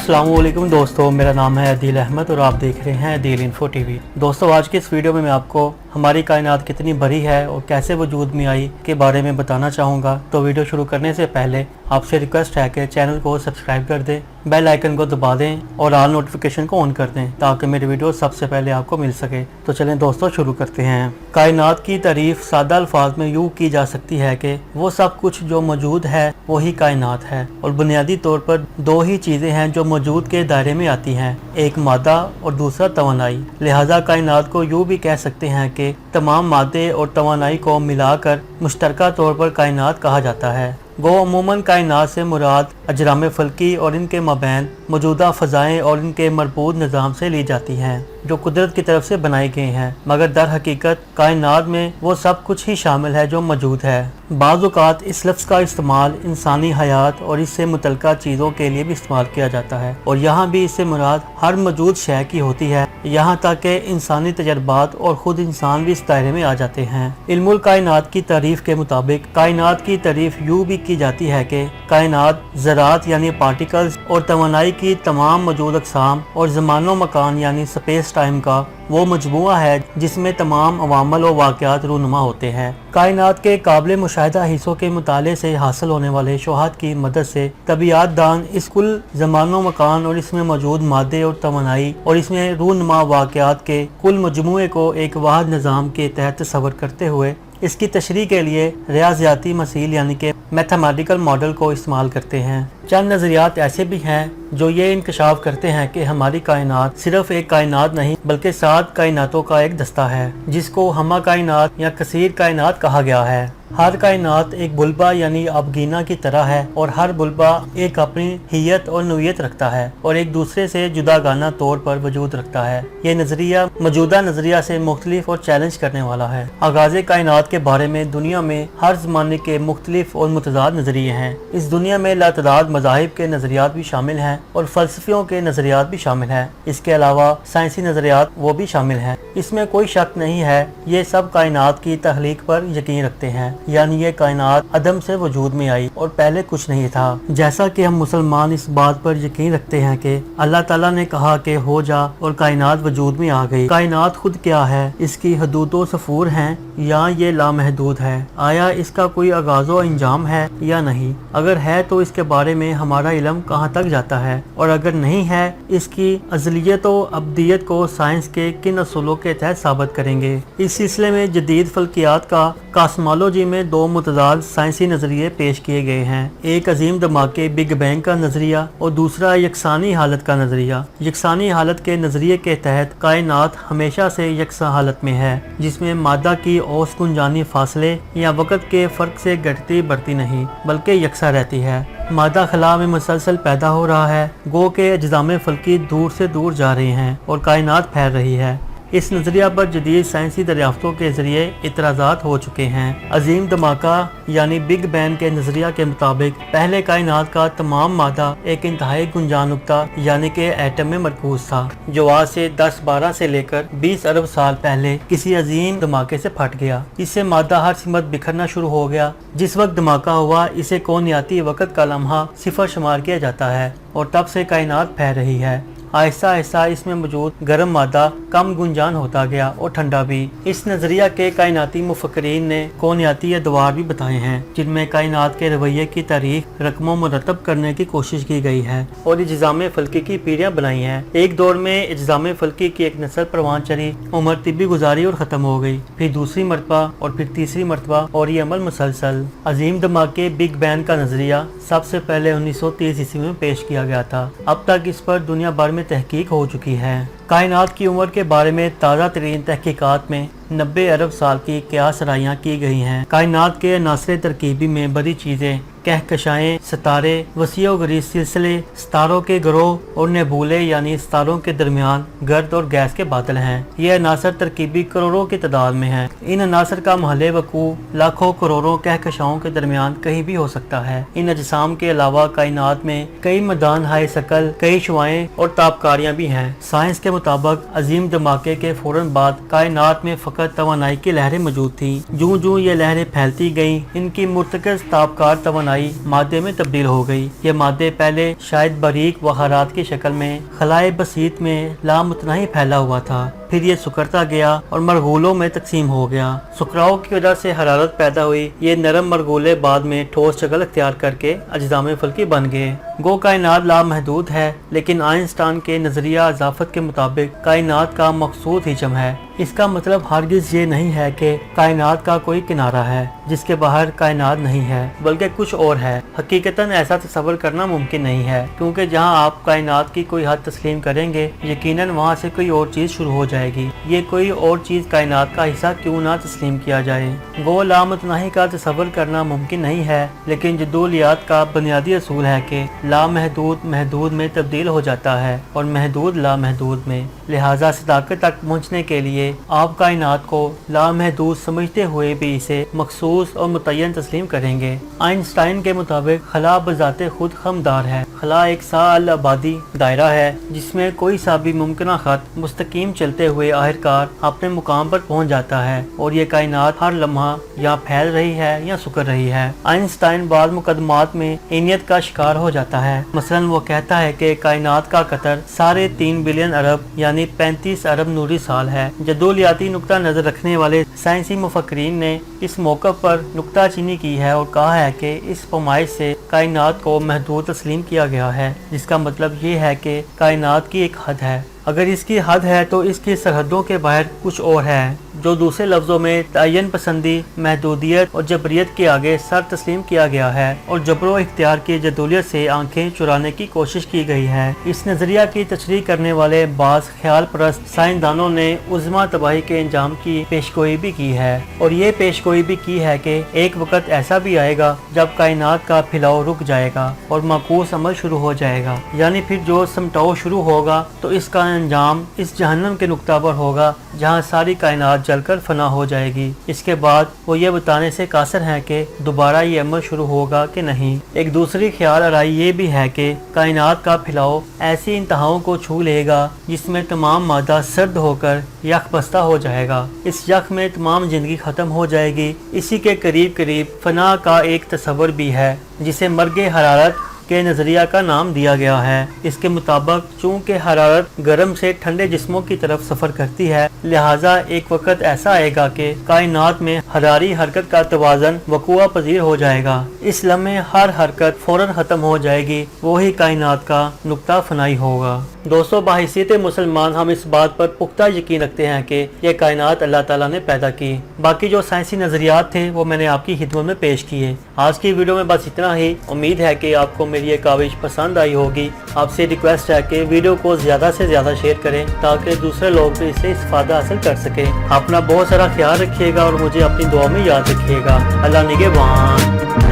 अस्सलामुअलैकुम दोस्तों, मेरा नाम है अदील अहमद और आप देख रहे हैं अदील इन्फो टीवी। दोस्तों, आज की इस वीडियो में मैं आपको हमारी कायनात कितनी बड़ी है और कैसे वजूद में आई के बारे में बताना चाहूँगा। तो वीडियो शुरू करने से पहले आपसे रिक्वेस्ट है कि चैनल को सब्सक्राइब कर दें, बेल आइकन को दबा दें और ऑल नोटिफिकेशन को ऑन कर दें ताकि मेरी वीडियो सबसे पहले आपको मिल सके। तो चलें दोस्तों, शुरू करते हैं। कायनात की तारीफ सादा अल्फाज में यूँ की जा सकती है कि वो सब कुछ जो मौजूद है वही कायनात है, और बुनियादी तौर पर दो ही चीज़ें हैं जो मौजूद के दायरे में आती हैं, एक मादा और दूसरा तवानाई। लिहाजा कायनात को यूँ भी कह सकते हैं कि तमाम मादे और तवानाई को मिलाकर मुश्तरका तौर पर कायनात कहा जाता है। गो अमूमन कायनात से मुराद अजराम फल्की और इनके माबैन मौजूदा फ़ज़ाएँ और इनके मरबूत निज़ाम से ली जाती हैं जो कुदरत की तरफ से बनाए गए हैं, मगर दर हकीकत कायनात में वो सब कुछ ही शामिल है जो मौजूद है। बाज़ औक़ात इस लफ्ज़ का इस्तेमाल इंसानी हयात और इससे मुतल्लिक़ा चीज़ों के लिए भी इस्तेमाल किया जाता है, और यहाँ भी इससे मुराद हर मौजूद शय की होती है, यहाँ तक कि इंसानी तजर्बात और ख़ुद इंसान भी इस दायरे में आ जाते हैं। इल्मुल कायनात की तारीफ़ के मुताबिक कायनात की तारीफ़ यूँ भी की जाती है कि कायनात ज़रात यानी पार्टिकल्स और तवानाई की तमाम मौजूद अक़साम और ज़मानो मकान यानी स्पेस टाइम का वो मजमुआ है जिसमें तमाम अवामल और वाक़यात रूनुमा होते हैं। कायनात के काबिल मुशाहिदा हिस्सों के मुताले से हासिल होने वाले शोहाद की मदद से तबीयत दान इस कुल ज़मानो मकान और इसमें मौजूद मादे और तवानाई और इसमें रूनुमा वाक़यात के कुल मजमुए को एक वाहिद निज़ाम के तहत तस्वर करते हुए इसकी तशरीह के लिए रियाज़ियाती मसील यानी कि मैथमेटिकल मॉडल को इस्तेमाल करते हैं। चंद नज़रियात ऐसे भी हैं जो ये इंकशाफ करते हैं कि हमारी कायनात सिर्फ एक कायनात नहीं बल्कि 7 कायनातों का एक दस्ता है, जिसको हमा कायनात या कसीर कायनात कहा गया है। हर कायनात एक बुलबा यानी अबगीना की तरह है, और हर बुलबा एक अपनी हियत और नोयत रखता है और एक दूसरे से जुदागाना तौर पर वजूद रखता है। ये नज़रिया मौजूदा नज़रिया से मुख्तलिफ और चैलेंज करने वाला है। आगाज़ कायनात के बारे में दुनिया में हर ज़माने के मुख्तलिफ और मुतज़ाद नज़रिए हैं। इस दुनिया में लातदाद मज़ाहिब के नज़रियात भी शामिल हैं और फ़लसफ़ियों के नज़रियात भी शामिल हैं। इसके अलावा साइंसी नज़रियात वो भी शामिल हैं। इसमें कोई शक नहीं है, ये सब कायनात की तख्लीक पर यकीन रखते हैं, यानी ये कायनात अदम से वजूद में आई और पहले कुछ नहीं था। जैसा कि हम मुसलमान इस बात पर यकीन रखते हैं कि अल्लाह ताला ने कहा कि हो जा और कायनात वजूद में आ गई। कायनात खुद क्या है, इसकी हदूद व सफूर हैं या ये लामहदूद है? आया इसका कोई आगाज़ व अंजाम है या नहीं? अगर है तो इसके बारे में हमारा इल्म कहाँ तक जाता है, और अगर नहीं है इसकी अज़लियत व अब्दियत को साइंस के किन असूलों के तहत साबित करेंगे। इस सिलसिले में जदीद फल्कियात का कॉस्मोलॉजी में दो मुतज़ाद साइंसी नज़रिए पेश किए गए हैं। एक अजीम धमाके बिग बैंग का नज़रिया और दूसरा यकसानी हालत का नज़रिया। यकसानी हालत के नज़रिए के तहत कायनात हमेशा से यकसा हालत में है, जिसमें मादा की औस गुंजानी फासले या वक़्त के फ़र्क से घटती बढ़ती नहीं बल्कि यकसा रहती है। मादा खला में मुसलसल पैदा हो रहा है, गो के अजसाम फल्की दूर से दूर जा रहे हैं और कायनात फैल रही है। इस नज़रिया पर जदीद साइंसी दरियाफ्तों के ज़रिए इतराज़ात हो चुके हैं। अजीम धमाका यानी बिग बैंग के नज़रिया के मुताबिक पहले कायनात का तमाम मादा एक इंतहाई गुंजान नुक्ता यानी कि एटम में मरकूज था, जो आज से 10-12 से लेकर 20 अरब साल पहले किसी अजीम धमाके से फट गया। इससे मादा हर सिमत बिखरना शुरू हो गया। जिस वक्त धमाका हुआ इसे कौनियाती वक़्त का लम्हा सिफर शुमार किया जाता है, और तब से कायनात फैल रही है। आहिस्ता आहिस्ता इसमें मौजूद गर्म मादा कम गुंजान होता गया और ठंडा भी। इस नज़रिया के कायनाती मुफक्किरीन ने कौनियाती अदवार भी बताए हैं, जिनमें कायनात के रवैये की तारीख रकमों मुरतब करने की कोशिश की गई है और इज्जाम फल्की की पीढ़ियाँ बनाई हैं। एक दौर में इज्जाम फल्की की एक नस्ल परवान चढ़ी, उम्र तिब्बी गुजारी और ख़त्म हो गई। फिर दूसरी मरतबा और फिर तीसरी मरतबा, और ये अमल मुसलसल। अजीम धमाके बिग बैंग का नज़रिया सबसे पहले 1930 ईस्वी में पेश किया गया था। अब तक इस पर दुनिया भर में तहकीक हो चुकी है। कायनात की उम्र के बारे में ताज़ा तरीन तहकीकात में 90 अरब साल की क़यास राइयाँ की गई हैं। कायनात के अनासर तरकीबी में बड़ी चीज़ें, कहकशाएँ, सितारे, वसीअ व गरीब सिलसिले, सितारों के ग्रोह और नेबुले यानी सितारों के दरमियान गर्द और गैस के बादल हैं। ये अनासर तरकीबी करोड़ों की तादाद में हैं। इन अनासर का महल वकू लाखों करोड़ों कहकशाओं के दरमियान कहीं भी हो सकता है। इन अजसाम के अलावा कायनात में कई मैदान हाय सकल, कई शुआएं और ताबकारियाँ भी हैं। साइंस के मुताबिक अजीम धमाके के फौरन बाद कायनात में फ़कत तवानाई की लहरें मौजूद थीं। जूं जूं ये लहरें फैलती गईं, इनकी मुर्तकज़ ताबकार तवानाई मादे में तब्दील हो गई। ये मादे पहले शायद बारीक बहारात की शक्ल में खलाए बसीत में लामुतनाही फैला हुआ था, फिर ये सुकड़ता गया और मरगूलों में तकसीम हो गया। सुकराव की वजह से हरारत पैदा हुई। ये नरम मरगूले बाद में ठोस शक्ल अख्तियार करके अजदाम फल्की बन गए। गो कायनात लामहदूद है, लेकिन आइंस्टाइन के नजरिया इजाफत के मुताबिक कायनात का मकसूद हिजम है। इसका मतलब हरगिज ये नहीं है कि कायनात का कोई किनारा है जिसके बाहर कायनात नहीं है, बल्कि कुछ और है। हकीकतन ऐसा तस्वर करना मुमकिन नहीं है, क्योंकि जहां आप कायनात की कोई हद तस्लीम करेंगे, यकीनन वहां से कोई और चीज शुरू हो जाएगी। ये कोई और चीज कायनात का हिस्सा क्यों ना तस्लीम किया जाए। गो लामतनाही का तस्वर करना मुमकिन नहीं है, लेकिन जदूलियात का बुनियादी असूल है कि लामहदूद महदूद में तब्दील हो जाता है और महदूद लामहदूद में। लिहाजा सदाकत तक पहुँचने के लिए आप कायनात को लामहदूद समझते हुए भी इसे मखसूस और मुतय्यन तस्लीम करेंगे। आइंस्टाइन के मुताबिक खला बजाते खुद खमदार है। खला एक साल आबादी दायरा है जिसमें कोई सा भी मुमकिन खत मुस्तकीम चलते हुए आखिरकार अपने मुकाम पर पहुंच जाता है, और ये कायनात हर लम्हा या फैल रही है या सुकर रही है। आइंस्टाइन बाद मुकदमात में इनियत का शिकार हो जाता है। मसलन वो कहता है कि कायनात का कतर 3.5 बिलियन अरब यानी 35 अरब नूरी साल है। जदूलियाती नुक्ता नजर रखने वाले साइंसी मुफक्रीन ने इस मौके पर नुक्ताचीनी की है और कहा है कि इस पैमाइश से कायनात को महदूद तस्लीम किया गया है, जिसका मतलब ये है कि कायनात की एक हद है। अगर इसकी हद है तो इसकी सरहदों के बाहर कुछ और है, जो दूसरे लफ्जों में तयन पसंदी, महदूदियत और जबरियत के आगे सर तस्लीम किया गया है और जबरो इख्तियार की जदूलियत से आंखें चुराने की कोशिश की गई है। इस नजरिया की तशरीह करने वाले बाज़ ख्याल परस्त साइंसदानों ने उज़्मा तबाही के अंजाम की पेशगोई भी की है, और ये पेशगोई भी की है कि एक वक्त ऐसा भी आएगा जब कायनात का फैलाव रुक जाएगा और माकूस अमल शुरू हो जाएगा, यानी फिर जो समटाव शुरू होगा तो इसका अंजाम इस जहन्नम के नुक्ता पर होगा जहाँ सारी कायनात जलकर फना हो जाएगी। इसके बाद वो ये बताने से कासर हैं कि दोबारा ये अमल शुरू होगा कि नहीं। एक दूसरी ख्याल आराई ये भी है कि कायनात का फैलाव ऐसी इंतहाओं को छू लेगा जिसमें तमाम मादा सर्द होकर यख बस्ता हो जाएगा। इस यख में तमाम जिंदगी खत्म हो जाएगी। इसी के करीब करीब फना का एक तस्वर भी है जिसे मर्गे हरारत के नजरिया का नाम दिया गया है। इसके मुताबिक चूंकि हरारत गर्म से ठंडे जिस्मों की तरफ सफर करती है, लिहाजा एक वक्त ऐसा आएगा कि कायनात में हरारी हरकत का तवाज़न वक़ुआ पजीर हो जाएगा। इस लम्हे हर हरकत फौरन खत्म हो जाएगी, वही कायनात का नुक्ता फनाई होगा। दोस्तों, बाहिसियत मुसलमान हम इस बात पर पुख्ता यकीन रखते हैं कि यह कायनात अल्लाह ताला ने पैदा की। बाकी जो साइंसी नजरियात थे वो मैंने आपकी खिदमत में पेश किए। आज की वीडियो में बस इतना ही। उम्मीद है कि आपको मेरी ये काविश पसंद आई होगी। आपसे रिक्वेस्ट है कि वीडियो को ज़्यादा से ज़्यादा शेयर करें ताकि दूसरे लोग भी इससे इस्तेफादा हासिल कर सकें। अपना बहुत सारा ख्याल रखिएगा और मुझे अपनी दुआ में याद रखिएगा। अल्लाह निगहबान।